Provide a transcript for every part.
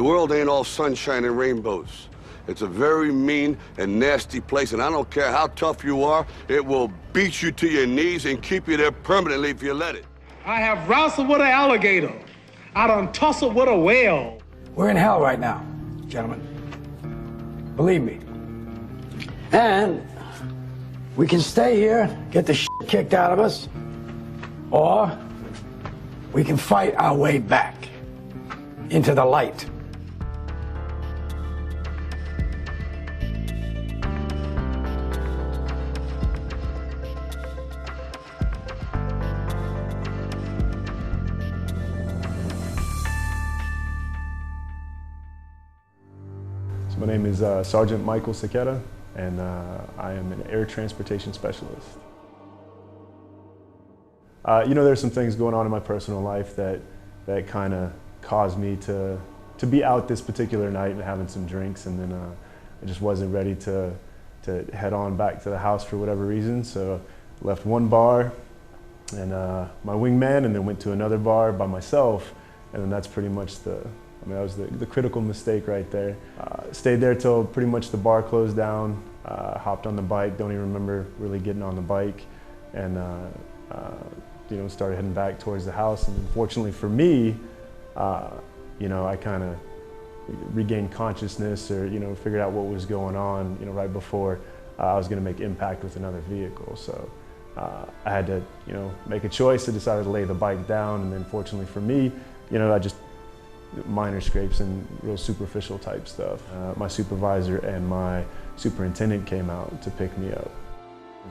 The world ain't all sunshine and rainbows. It's a very mean and nasty place, and I don't care how tough you are, it will beat you to your knees and keep you there permanently if you let it. I have wrestled with an alligator. I done tussled with a whale. We're in hell right now, gentlemen. Believe me. And we can stay here, get the shit kicked out of us, or we can fight our way back into the light. My name is Sergeant Michael Saketa, and I am an air transportation specialist. You know, there's some things going on in my personal life that kind of caused me to be out this particular night and having some drinks, and then I just wasn't ready to head on back to the house for whatever reason. So I left one bar and my wingman, and then went to another bar by myself, and then that's pretty much that was the critical mistake right there. Stayed there till pretty much the bar closed down, hopped on the bike, don't even remember really getting on the bike, and you know, started heading back towards the house. And unfortunately for me, you know, I kind of regained consciousness, or, you know, figured out what was going on, you know, right before I was gonna make impact with another vehicle. So I had to, you know, make a choice. I decided to lay the bike down, and then fortunately for me, you know, I just minor scrapes and real superficial type stuff. My supervisor and my superintendent came out to pick me up.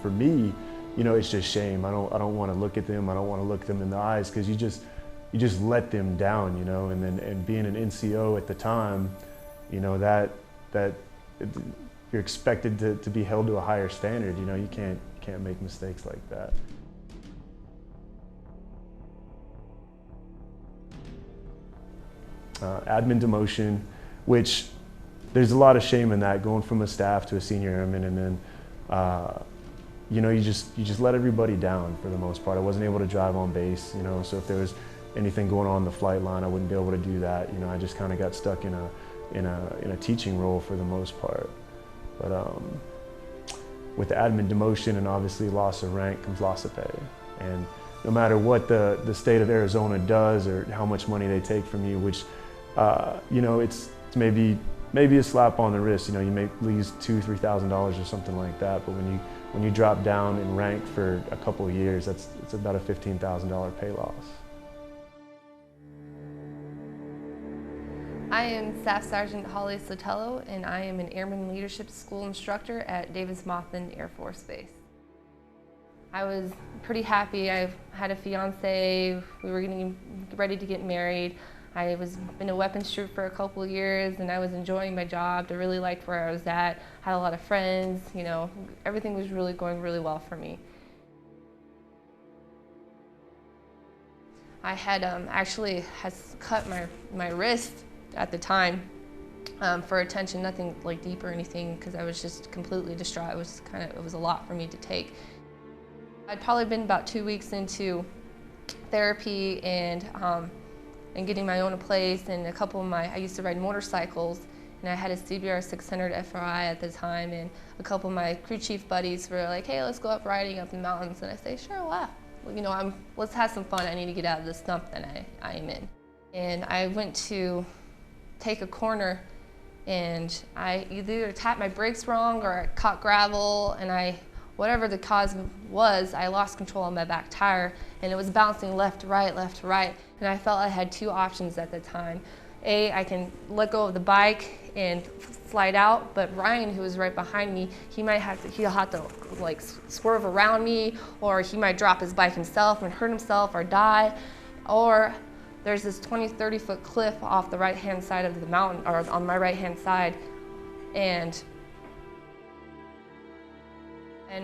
For me, you know, it's just shame. I don't want to look at them. I don't want to look them in the eyes, because you just let them down, you know. And being an NCO at the time, you know, that you're expected to be held to a higher standard. You know, you can't make mistakes like that. Admin demotion, which there's a lot of shame in that, going from a staff to a senior airman, and then you know, you just let everybody down for the most part. I wasn't able to drive on base, you know, so if there was anything going on the flight line, I wouldn't be able to do that. You know, I just kind of got stuck in a teaching role for the most part. But with the admin demotion and obviously loss of rank comes loss of pay, and no matter what the state of Arizona does or how much money they take from you, which you know, it's maybe a slap on the wrist. You know, you may lose $2,000–3,000 or something like that, but when you drop down in rank for a couple of years, it's about a $15,000 pay loss. I am Staff Sergeant Holly Sotelo, and I am an Airman Leadership School instructor at Davis-Monthan Air Force Base. I was pretty happy. I had a fiance. We were getting ready to get married. I was in a weapons troop for a couple of years, and I was enjoying my job. I really liked where I was at. Had a lot of friends. You know, everything was really going really well for me. I had actually cut my wrist at the time for attention. Nothing like deep or anything, because I was just completely distraught. It was a lot for me to take. I'd probably been about 2 weeks into therapy and getting my own place, and I used to ride motorcycles, and I had a CBR 600 FRI at the time, and a couple of my crew chief buddies were like, hey, let's go up riding up the mountains, and I say, sure, wow. Well, you know, let's have some fun. I need to get out of this slump that I am in. And I went to take a corner, and I either tapped my brakes wrong or I caught gravel, and whatever the cause was, I lost control on my back tire, and it was bouncing left to right, and I felt I had two options at the time. A, I can let go of the bike and slide out, but Ryan, who was right behind me, he'll have to like swerve around me, or he might drop his bike himself and hurt himself or die, or there's this 20–30 foot cliff off the right-hand side of the mountain, or on my right-hand side, and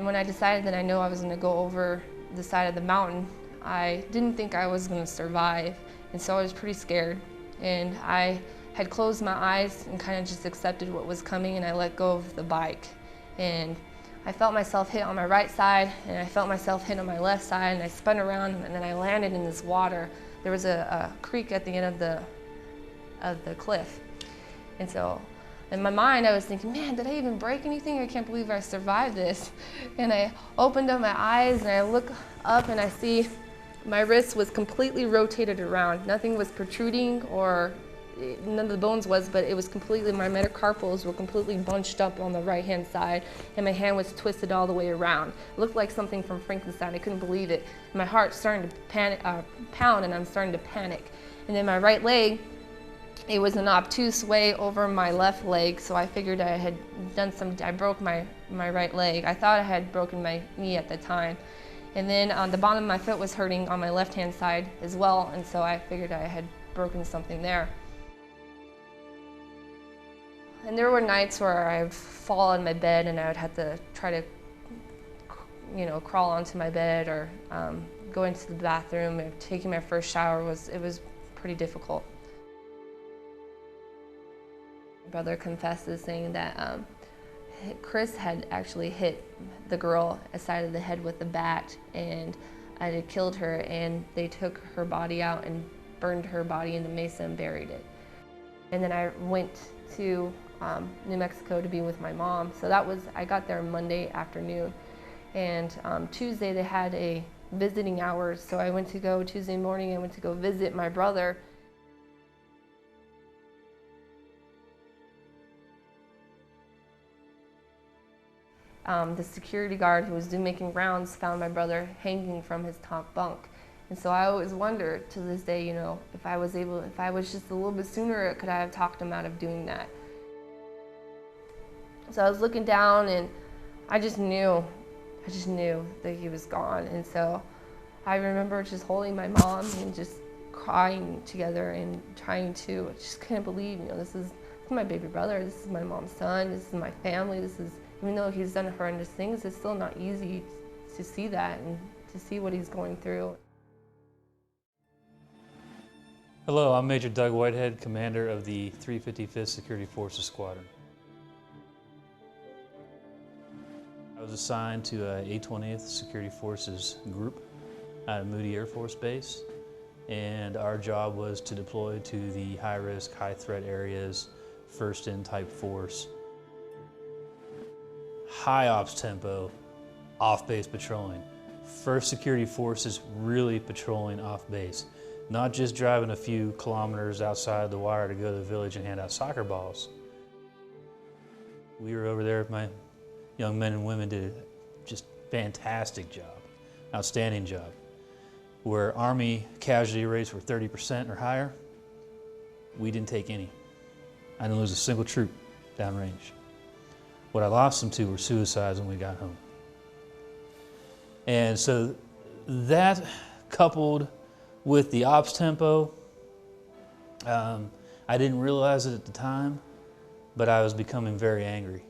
when I decided that I know I was going to go over the side of the mountain, I didn't think I was going to survive, and so I was pretty scared. And I had closed my eyes and kind of just accepted what was coming, and I let go of the bike. And I felt myself hit on my right side, and I felt myself hit on my left side, and I spun around, and then I landed in this water. There was a creek at the end of the cliff. And so in my mind, I was thinking, man, did I even break anything? I can't believe I survived this. And I opened up my eyes and I look up and I see my wrist was completely rotated around. Nothing was protruding, or none of the bones was, but it was completely, my metacarpals were completely bunched up on the right-hand side, and my hand was twisted all the way around. It looked like something from Frankenstein. I couldn't believe it. My heart's starting to pound, and I'm starting to panic. And then my right leg, it was an obtuse way over my left leg, so I figured I had done I broke my right leg. I thought I had broken my knee at the time. And then on the bottom of my foot was hurting on my left-hand side as well, and so I figured I had broken something there. And there were nights where I would fall on my bed and I would have to try to, crawl onto my bed or go into the bathroom. And taking my first shower was pretty difficult. My brother confesses saying that Chris had actually hit the girl aside of the head with a bat, and I had killed her, and they took her body out and burned her body in the mesa and buried it. And then I went to New Mexico to be with my mom. So I got there Monday afternoon, and Tuesday they had a visiting hours, so I went to go Tuesday morning, I went to go visit my brother. The security guard who was making rounds found my brother hanging from his top bunk. And so I always wonder to this day, if I was just a little bit sooner, could I have talked him out of doing that? So I was looking down and I just knew that he was gone. And so I remember just holding my mom and just crying together and I just couldn't believe, this is my baby brother, this is my mom's son, this is my family, even though he's done horrendous things, it's still not easy to see that and to see what he's going through. Hello, I'm Major Doug Whitehead, commander of the 355th Security Forces Squadron. I was assigned to a 820th Security Forces group at Moody Air Force Base, and our job was to deploy to the high-risk, high-threat areas, first-in type force. High ops tempo, off-base patrolling. First Security Forces really patrolling off-base, not just driving a few kilometers outside the wire to go to the village and hand out soccer balls. We were over there, my young men and women did a just fantastic job, outstanding job. Where Army casualty rates were 30% or higher, we didn't take any. I didn't lose a single troop downrange. What I lost them to were suicides when we got home. And so that coupled with the ops tempo, I didn't realize it at the time, but I was becoming very angry.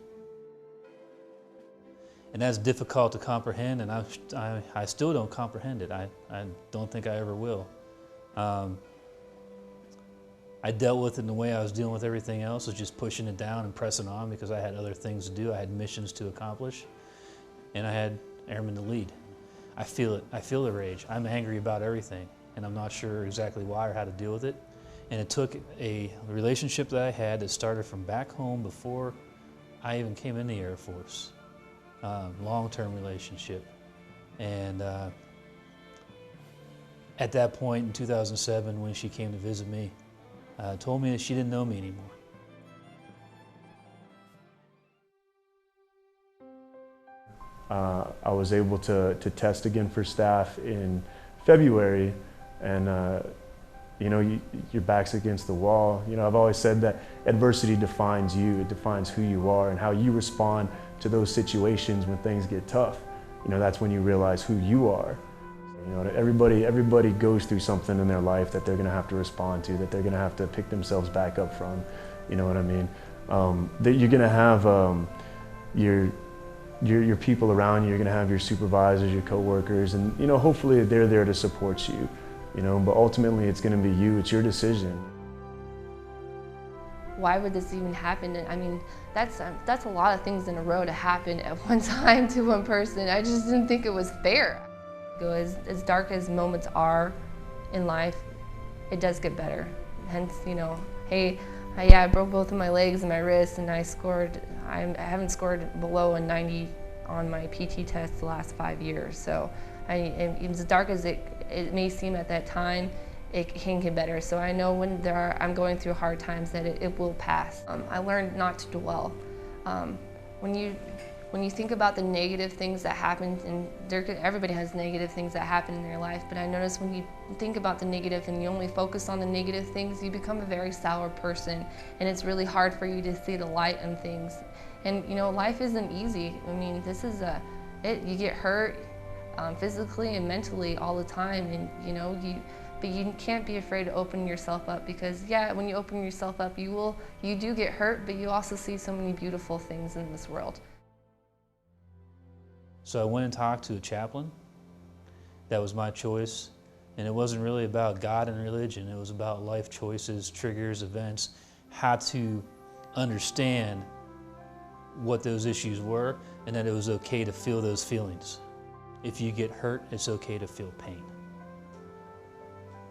And that's difficult to comprehend, and I still don't comprehend it. I don't think I ever will. I dealt with it in the way I was dealing with everything else, was just pushing it down and pressing on because I had other things to do. I had missions to accomplish, and I had airmen to lead. I feel it. I feel the rage. I'm angry about everything, and I'm not sure exactly why or how to deal with it. And it took a relationship that I had that started from back home before I even came in the Air Force. Long-term relationship. And at that point in 2007, when she came to visit me, told me that she didn't know me anymore. I was able to test again for staff in February, and your back's against the wall. I've always said that adversity defines you. It defines who you are and how you respond to those situations when things get tough. That's when you realize who you are. Everybody goes through something in their life that they're going to have to respond to, that they're going to have to pick themselves back up from. You know what I mean? That you're going to have your people around you. You're going to have your supervisors, your coworkers, and hopefully they're there to support you. But ultimately it's going to be you. It's your decision. Why would this even happen? I mean, that's a lot of things in a row to happen at one time to one person. I just didn't think it was fair. As dark as moments are in life, it does get better. Hence, hey, Yeah, I broke both of my legs and my wrists, and I haven't scored below a 90 on my PT test the last 5 years. So as dark as it may seem at that time, it can get better. So I know when I'm going through hard times that it will pass. I learned not to dwell. When you think about the negative things that happen, and everybody has negative things that happen in their life, but I notice when you think about the negative and you only focus on the negative things, you become a very sour person, and it's really hard for you to see the light in things. And you know, life isn't easy. I mean, you get hurt physically and mentally all the time, and you know, but you can't be afraid to open yourself up, because yeah, when you open yourself up, you do get hurt, but you also see so many beautiful things in this world. So I went and talked to a chaplain. That was my choice. And it wasn't really about God and religion. It was about life choices, triggers, events, how to understand what those issues were, and that it was okay to feel those feelings. If you get hurt, it's okay to feel pain.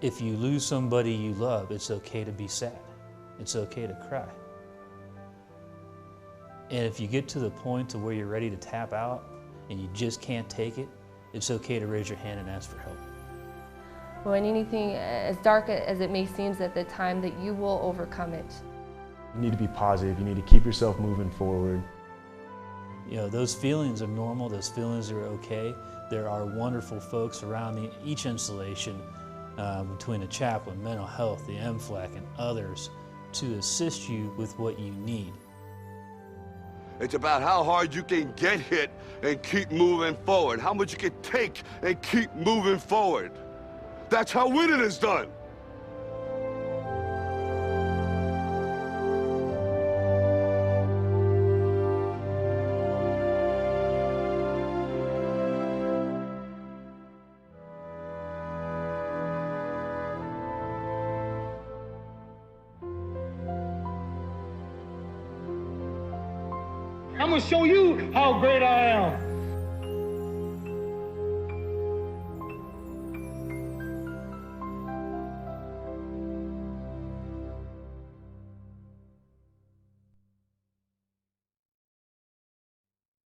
If you lose somebody you love, it's okay to be sad. It's okay to cry. And if you get to the point to where you're ready to tap out and you just can't take it, it's okay to raise your hand and ask for help. When anything, as dark as it may seem at the time, that you will overcome it. You need to be positive. You need to keep yourself moving forward. You know, those feelings are normal. Those feelings are okay. There are wonderful folks around each installation, between a chaplain, mental health, the MFLAC, and others, to assist you with what you need. It's about how hard you can get hit and keep moving forward. How much you can take and keep moving forward. That's how winning is done. I'm gonna show you how great I am.